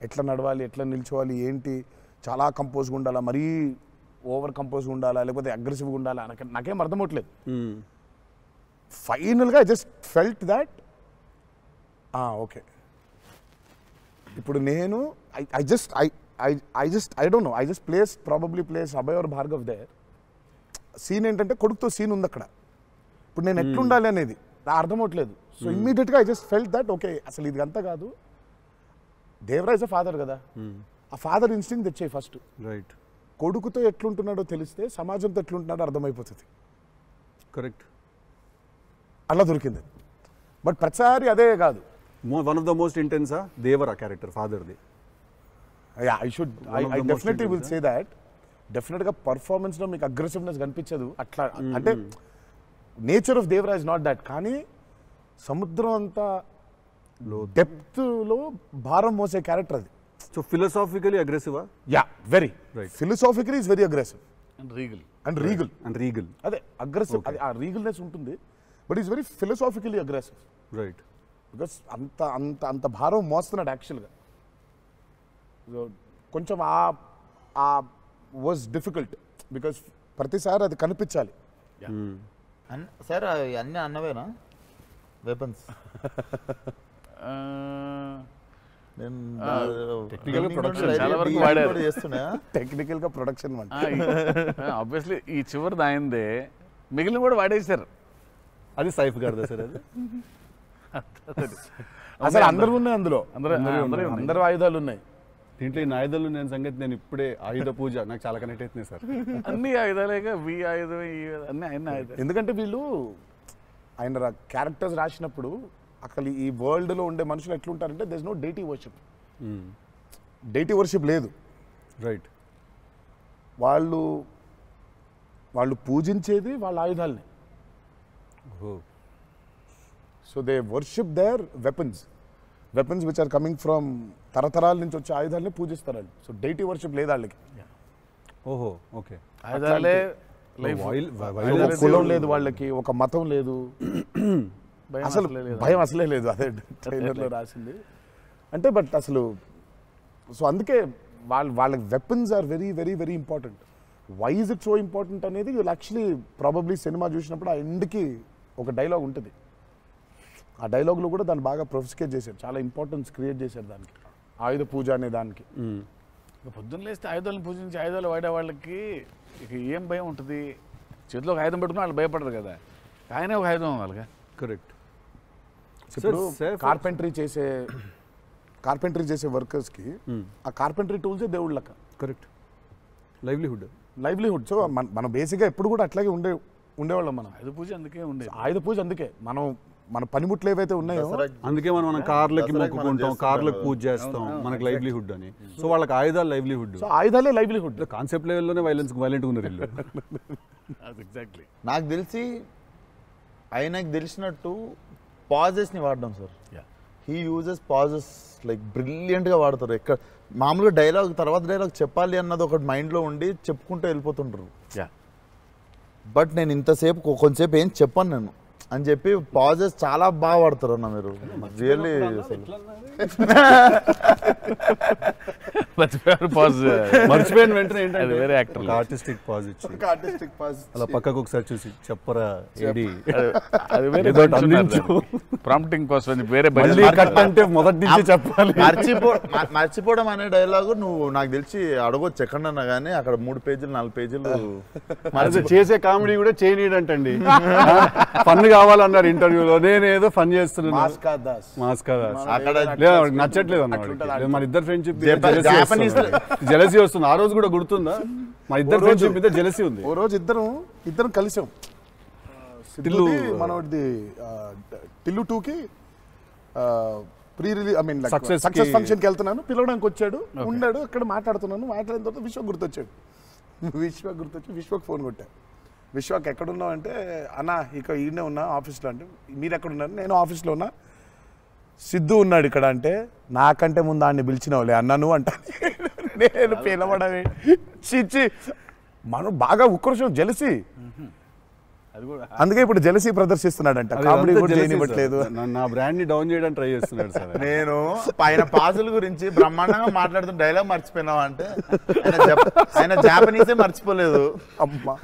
ఎట్లా నడవాలి, ఎట్లా నిల్చోవాలి ఏంటి, చాలా కంపోజ్గా ఉండాలా, మరీ ఓవర్ కంపోజ్గా ఉండాలా, లేకపోతే అగ్రెసివ్గా ఉండాలా, నాకేం అర్థం అవ్వట్లేదు. ఫైనల్గా I just felt that okay ఇప్పుడు నేను I don't know, I just probably place Abhay or Bhargav there. Scene ఏంటంటే కొడుకుతో సీన్ ఉంది అక్కడ, ఇప్పుడు నేను ఎట్లుండాలి అనేది నాకు అర్థం అవ్వట్లేదు. సో ఇమ్మీడియట్గా I just felt that okay అసలు ఇది అంతా కాదు, దేవరాజ్ అ ఫాదర్ కదా, ఆ ఫాదర్ ఇన్స్టింక్ట్ తెచ్చాయి ఫస్ట్. రైట్. కొడుకుతో ఎట్లుంటున్నాడో తెలిస్తే సమాజంతో ఎట్లుంటున్నాడో అర్థమైపోతుంది. కరెక్ట్. అలా దొరికింది. బట్ ప్రతిసారి అదే కాదు. వన్ ఆఫ్ ద మోస్ట్ ఇంటెన్సా దేవరా క్యారెక్టర్ ఫాదర్ది. I definitely will say that. డెఫినెట్గా పర్ఫార్మెన్స్లో మీకు అగ్రెసివ్నెస్ కనిపించదు అట్లా, అంటే nature of Devara is not that. కానీ సముద్రం అంతా డెప్త్లో భారం మోసే క్యారెక్టర్ అది. సో ఫిలాసాఫికలీ అగ్రెసివా? Yeah, very right. Philosophically is very aggressive and regal and regal. అదే అగ్రెసివ్, ఆ రీగల్నెస్ ఉంటుంది, but is very philosophically aggressive. Right. Because అంత అంత అంత భారం మోస్తున్నాడు యాక్చువల్గా. కొంచెం ఆ వాజ్ డిఫికల్ట్ బికాస్ ప్రతిసారి అది కనిపించాలి. సార్ అన్నీ అన్నవేనా వెపన్స్? టెక్నికల్ గా ప్రొడక్షన్ ఆబ్వియస్లీ ఈ చివరిది ఆయనదే, మిగిలిన కూడా వాడేశారు. అది సైఫ్ గారిదా సార్? అది అసలు అందరూ ఉన్నాయి అందులో, అందరూ ఆయుధాలు ఉన్నాయి దీంట్లో. ఈ ఆయుధాలు నేను సంగతి నేను ఇప్పుడే ఆయుధ పూజ నాకు చాలా కనెక్ట్ అవుతుంది సార్. అన్ని ఆయుధాలేగా, వి ఆయుధం అన్ని ఆయన ఆయుధం. ఎందుకంటే వీళ్ళు ఆయన క్యారెక్టర్స్ రాసినప్పుడు అసలు ఈ వరల్డ్లో ఉండే మనుషులు ఎట్లుంటారంటే there is no deity worship. Deity worship లేదు. రైట్. వాళ్ళు పూజించేది వాళ్ళ ఆయుధాలని. So they worship their weapons which are coming from తరతరాల నుంచి వచ్చే ఆయుధాలని పూజిస్తారు వాళ్ళు. సో డైటీ వర్షిప్ లేదు వాళ్ళకి. ఓహో, ఓకే. ఆయుధాలే లైఫ్ ఒక కులం లేదు వాళ్ళకి, ఒక మతం లేదు, అసలు భయం అసలే లేదు. అదే ట్రైలర్లో రాసింది అంటే. బట్ అసలు సో అందుకే వాళ్ళ weapons are very very very important. Why is it so important అనేది వీళ్ళు యాక్చువల్లీ ప్రాబబ్లీ సినిమా చూసినప్పుడు ఆ ఎండ్కి ఒక డైలాగ్ ఉంటుంది. ఆ డైలాగ్లో కూడా దాన్ని బాగా ప్రొఫిస్కేట్ చేశారు, చాలా ఇంపార్టెన్స్ క్రియేట్ చేశారు దానికి, ఆయుధ పూజ అనే దానికి. పొద్దున్న లేస్తే ఆయుధాలను పూజించి ఆయుధాలు వాడే వాళ్ళకి ఇక ఏం భయం ఉంటుంది? చేతిలో ఒక ఆయుధం పెట్టుకుని వాళ్ళు భయపడరు కదా, ఆయనే ఒక ఆయుధం వాళ్ళగా. కరెక్ట్. ఇప్పుడు కార్పెంటరీ చేసే వర్కర్స్కి ఆ కార్పెంటరీ టూల్సే దేవుళ్ళ లెక్క. కరెక్ట్. లైవ్లీహుడ్. సో మనం బేసిక్గా ఎప్పుడు కూడా అట్లాగే ఉండేవాళ్ళం. మనం ఆయుధ పూజ అందుకే ఉండేది. ఆయుధ పూజ అందుకే మన పనిముట్లు ఏవైతే ఉన్నాయో అందుకే మనం కార్లకి మొక్కుకుంటాం, కార్లకు పూజ చేస్తాం, మనకు లైవ్లీహుడ్ అని. సో వాళ్ళకి ఆయుధాలు లైవ్లీహుడ్. సో ఆయుధాలే లైవ్లీహుడ్. కాన్సెప్ట్ లెవెల్లోనే వైలెంట్గా ఉన్నారు వీళ్ళు. ఎగ్జాక్ట్లీ. నాకు తెలిసి ఆయనకు తెలిసినట్టు పాజెస్ని వాడడం sir. He uses pauses like బ్రిలియంట్గా వాడతారు. ఎక్కడ మామూలుగా డైలాగ్ తర్వాత డైలాగ్ చెప్పాలి అన్నది ఒకటి మైండ్లో ఉండి చెప్పుకుంటూ వెళ్ళిపోతుంటారు. బట్ నేను ఇంతసేపు కొంచెంసేపు ఏం చెప్పాను నేను అని చెప్పి పాజెస్ చాలా బాగా వాడతారు అన్న మీరు. రియల్లీ మర్చిపోయిన వెంటనే వేరే యాక్టర్ ఆర్టిస్టిక్ పాజ్ ఇచ్చి అలా పక్కకు ఒకసారి చూసి చెప్పరా ఏడి అది వేరే ప్రాంప్టింగ్ కోసం వేరే అంటే మొదటి నుంచి చెప్పాలి. మర్చిపోవడం అనే డైలాగు నువ్వు నాకు తెలిసి అడగొచ్చు ఎక్కడన్నా కానీ అక్కడ 3 పేజీలు 4 పేజీలు చేసే కామెడీ కూడా చేయనీడంటండి. ఫన్ కావాలన్నారు ఇంటర్వ్యూలో, నేనేదో ఫన్ చేస్తున్నాను. అక్కడ నచ్చట్లేదు అన్నమాట. మన ఇద్దరు ఫ్రెండ్షిప్ జెలసీ వస్తుంది. ఆ రోజు కూడా గుర్తుందా? మా ఇద్దరు ఫ్రెండ్షిప్ మీద జెలసీ ఉంది. ఓ రోజు ఇద్దరం కలిసాం. మనది టిల్లు 2కి ప్రీ రిలీజ్ సక్సెస్ ఫంక్షన్కి వెళ్తున్నాను, పిలవడానికి వచ్చాడు, ఉన్నాడు అక్కడ, మాట్లాడుతున్నాను. మాట్లాడిన తర్వాత విశ్వక్ గుర్తొచ్చాడు. విశ్వక్ ఫోన్ కొట్టా. విశ్వక్ ఎక్కడున్నావు అంటే, అన్న ఇక ఈయనే ఉన్నా ఆఫీస్లో. అంటే మీరు ఎక్కడున్నారు? నేను ఆఫీస్లో ఉన్నా. సిద్ధు ఉన్నాడు ఇక్కడ అంటే, నాకంటే ముందు ఆయన్ని పిలిచినవులే అన్నా నువ్వు అంటా. నేను పిలవడమే చిచ్చి. మనం బాగా ఉక్రోషం, జెలసీ. అందుకే ఇప్పుడు జెలసీ ప్రదర్శిస్తున్నాడంట. కామెడీ కూడా చేయనివ్వట్లేదు. నా బ్రాండ్ ని డౌన్ చేయడానికి ట్రై చేస్తున్నాడు సార్. నేను ఆయన పాజుల గురించి బ్రహ్మాండంగా మాట్లాడుతున్న డైలాగ్ మర్చిపోయినావు అంటే, ఆయన జాపనీసే మర్చిపోలేదు. అమ్మా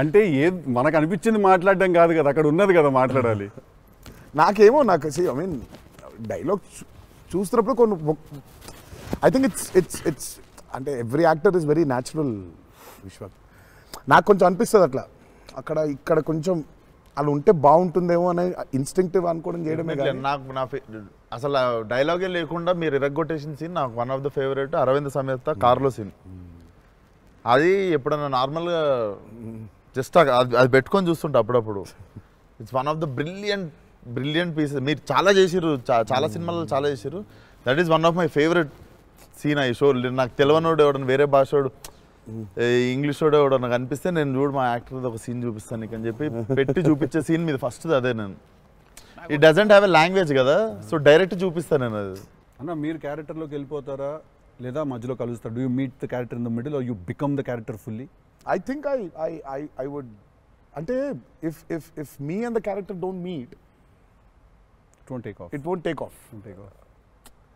అంటే మనకు అనిపించింది మాట్లాడడం కాదు కదా, అక్కడ ఉన్నది కదా మాట్లాడాలి. నాకేమో ఐ మీన్ డైలాగ్ చూస్తున్నప్పుడు కొన్ని ఐ థింక్ ఇట్స్ అంటే every actor is very natural. Vishwak నాకు కొంచెం అనిపిస్తుంది అట్లా, అక్కడ ఇక్కడ కొంచెం అలా ఉంటే బాగుంటుందేమో అనే ఇన్స్టింక్టివ్ అనుకోవడం చేయడమే. నాకు అసలు డైలాగే లేకుండా మీరు ఇరగ్గొట్టేసిన సీన్ నాకు one of the favourite. Aravind Sametha కార్లో సీన్. అది ఎప్పుడన్నా నార్మల్గా జస్ట్ అది పెట్టుకొని చూస్తుంటా అప్పుడప్పుడు. It's one of the brilliant pieces. మీరు చాలా చేసిర్రు, చాలా సినిమాల్లో చాలా చేసిర్రు. That is one of my favourite scene. I షో నాకు తెలియనోడు ఎవడన్నా, వేరే భాషోడు, ఇంగ్లీష్ వాడు ఎవడో నాకు అనిపిస్తే, నేను చూడు మా యాక్టర్ ఒక సీన్ చూపిస్తాను నీకు అని చెప్పి పెట్టి చూపించే సీన్ మీద ఫస్ట్ అదే. నేను it doesn't have a language కదా, సో డైరెక్ట్ చూపిస్తాను నేను. అది అన్న మీరు క్యారెక్టర్లోకి వెళ్ళిపోతారా లేదా మధ్యలో కలుస్తారు? Do you meet the character in the middle or you become the character fully? I think I would. అంటే if me and the character don't meet, it won't take off.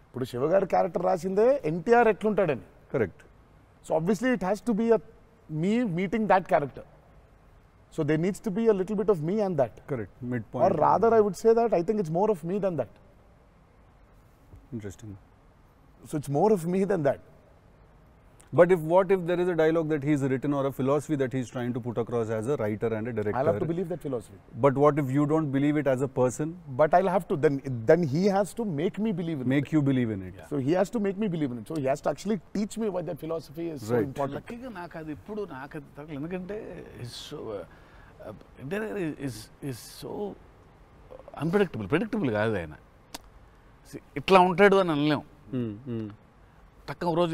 ఇప్పుడు శివగారి క్యారెక్టర్ రాసిందే ఎన్టీఆర్ ఎట్లుంటాడని. Correct. So obviously it has to be me meeting that character. So there needs to be a little bit of me and that. Correct. Midpoint. Or rather I would say that I think it's more of me than that. Interesting. So it's more of me than that. But what if there is a dialogue that he's written or a philosophy that he's trying to put across as a writer and a director? I'll have to believe that philosophy. But what if you don't believe it as a person? But I'll have to, then he has to make me believe in it. Make you believe in it. Yeah. So he has to make me believe in it. So he has to actually teach me why that philosophy is so important. లక్కీగా నాకు అది ఇప్పుడు నాకు అది తగ్గలేదు. ఎందుకంటే is so predictable కాదు ఆయన. ఇట్లా ఉంటాడు అని అనలేం. తక్కువ రోజు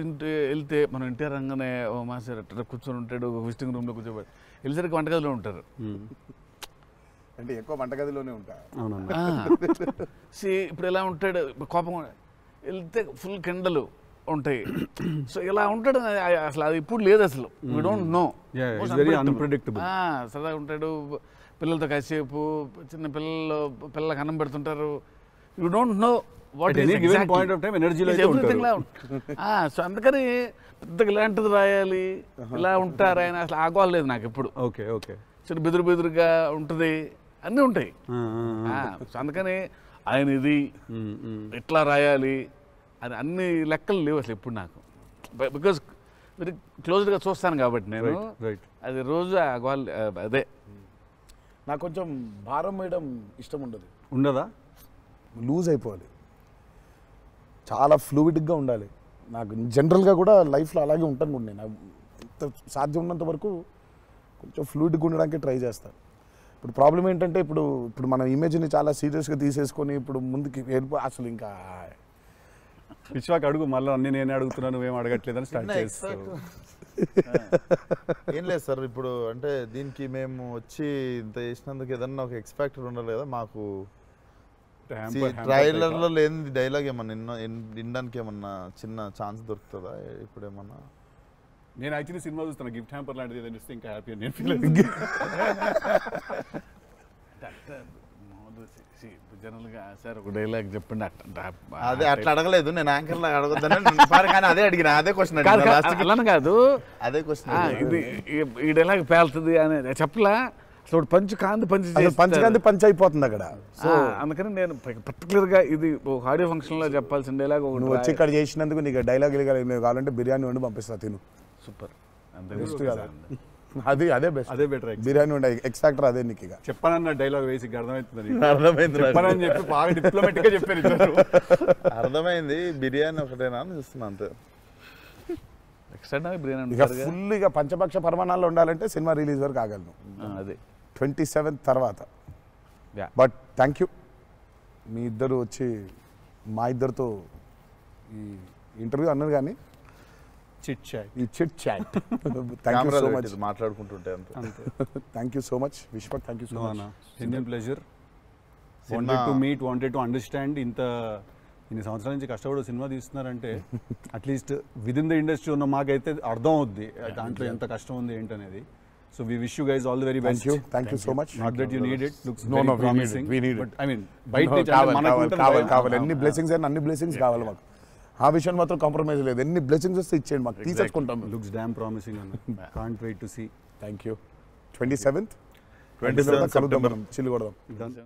వెళ్తే మనం ఇంటి రంగానే మాస్టర్ అట్లా కూర్చొని ఉంటాడు, విజిటింగ్ రూమ్లో కూర్చోబెట్టి వెళ్ళేసరికి వంటగదిలో ఉంటారు. అంటే ఎక్కువ వంటగదిలోనే ఉంటారు. ఇప్పుడు ఎలా ఉంటాడు, కోపం వెళ్తే ఫుల్ కెండలు, ఉంటాయి. సో ఇలా ఉంటాడు అసలు అది ఇప్పుడు లేదు అసలు. We don't know. Yeah, it's very unpredictable. సరదా ఉంటాడు, పిల్లలతో కాసేపు, చిన్న పిల్లలకు అన్నం పెడుతుంటారు. You don't know what At any given point of time, energy లో అయితే ఉంటారు. సో అందుకని పెద్దగా ఇలాంటిది రాయాలి, ఇలా ఉంటారు ఆయన, అసలు ఆగోలేదు నాకు ఎప్పుడు. Okay okay. చిన్న బెదురుగా ఉంటుంది, అన్నీ ఉంటాయి. సో అందుకని ఆయన ఇది ఇట్లా రాయాలి అని అన్ని లెక్కలు లేవు అసలు ఎప్పుడు నాకు. బికాజ్ వెరీ క్లోజ్గా చూస్తాను కాబట్టి నేను రైట్. అది రోజు అదే. నాకు కొంచెం భారం వేయడం ఇష్టం ఉండదు. ఉండదా? లూజ్ అయిపోవాలి, చాలా ఫ్లూయిడ్గా ఉండాలి. నాకు జనరల్గా కూడా లైఫ్లో అలాగే ఉంటాను కూడా నేను. ఎంత సాధ్యం ఉన్నంత వరకు కొంచెం ఫ్లూయిడ్గా ఉండడానికి ట్రై చేస్తాను. ఇప్పుడు ప్రాబ్లం ఏంటంటే ఇప్పుడు మన ఇమేజ్ని చాలా సీరియస్గా తీసేసుకొని ఇప్పుడు ముందుకి అసలు ఇంకా విశ్వాక్ అడుగు, మళ్ళీ అన్ని నేనే అడుగుతున్నాను, నువ్వేం అడగట్లేదని స్టార్ట్ చేస్తావు. ఏం లేదు సార్, ఇప్పుడు అంటే దీనికి మేము వచ్చి ఇంత చేసినందుకు ఏదన్నా ఒక ఎక్స్పెక్టర్ ఉండాలి కదా మాకు. ట్రైలర్లో లేని డైలాగ్ ఏమన్నా వినడానికి ఏమన్నా చిన్న ఛాన్స్ దొరుకుతుందా ఇప్పుడు ఏమన్నా? నేను యాక్చువల్లీ సినిమా చూస్తాను, గిఫ్ట్ హ్యాంపర్ లాంటిది ఏదైనా ఇస్తే ఇంకా హ్యాపీ అని నేను ఫీల్ జనరల్గా సార్ ఒక డైలాగ్ చెప్పండి. అదే అట్లా అడగలేదు నేను, యాంకర్ లాగా అడగొద్దని కానీ అదే అడిగిన, అదే క్వశ్చన్ అలా కాదు, అదే క్వశ్చన్. ఇది ఈ డైలాగ్ పేలుతుంది అని చెప్పలా. అసలు పంచ్ పంచకాంతి పంచ్ అయిపోతుంది అక్కడ. సో అందుకని నేను పర్టికులర్గా ఇది ఒక ఆడియో ఫంక్షన్లో చెప్పాల్సిన డైలాగ్ నువ్వు వచ్చి ఇక్కడ చేసినందుకు నీకు డైలాగ్ కావాలంటే బిర్యానీ వండి పంపిస్తా, తిను. సూపర్. బెస్ట్ కదా, అదే బెస్ట్, అదే బెటర్. బిర్యానీ ఉండే ఎక్స్ ఫ్యాక్టర్ అదే నీకు. ఇక చెప్పనన్న డైలాగ్ వేసి అర్థమవుతుంది, అర్థమైంది చెప్పనని చెప్పి బాగా డిప్లొమాటిక్ గా చెప్పారు. అర్థమైంది, బిర్యానీ ఒకటేనా అని చూస్తున్నా అంతే. ఇక ఫుల్ ఇక పంచపక్ష పరిమాణాల్లో ఉండాలంటే సినిమా రిలీజ్ వరకు ఆగలను, అదే 27th తర్వాత. బట్ థ్యాంక్ యూ మీ ఇద్దరు వచ్చి మా ఇద్దరితో ఈ ఇంటర్వ్యూ అన్నారు కానీ చిట్ చాట్, ఈ chit chat. Thank you so much, మాట్లాడుకుంటుంటే అంతే. Thank you so much Vishwak, thank you so much. Genuine pleasure. Wanted to meet, wanted to understand. ఇన్ని సంవత్సరాల నుంచి కష్టపడి సినిమా తీస్తున్నారంటే at least with in the industry ఉన్న మాకైతే అర్థం అవుద్ది దాంట్లో ఎంత కష్టం ఉంది ఏంటనేది. So we wish you guys all the very best. Thank you so much. Not that you need it. Looks No, very promising. we need it. But I mean, బయట నుంచి అంటే మనకు ఉంటుంది కదా. కావాలి అన్ని బ్లెస్సింగ్స్ అయినా అన్ని బ్లెస్సింగ్స్ కావాలి మాకు. ఆ విషయం మాత్రం కాంప్రమైజ్ లేదు. ఎన్ని బ్లెస్సింగ్స్ వస్తే ఇచ్చేయండి మాకు, తీసేసుకుంటాం. Looks damn promising అన్న. Can't wait to see. Thank you. 27th September. చిల్లు కొడదాం. Done.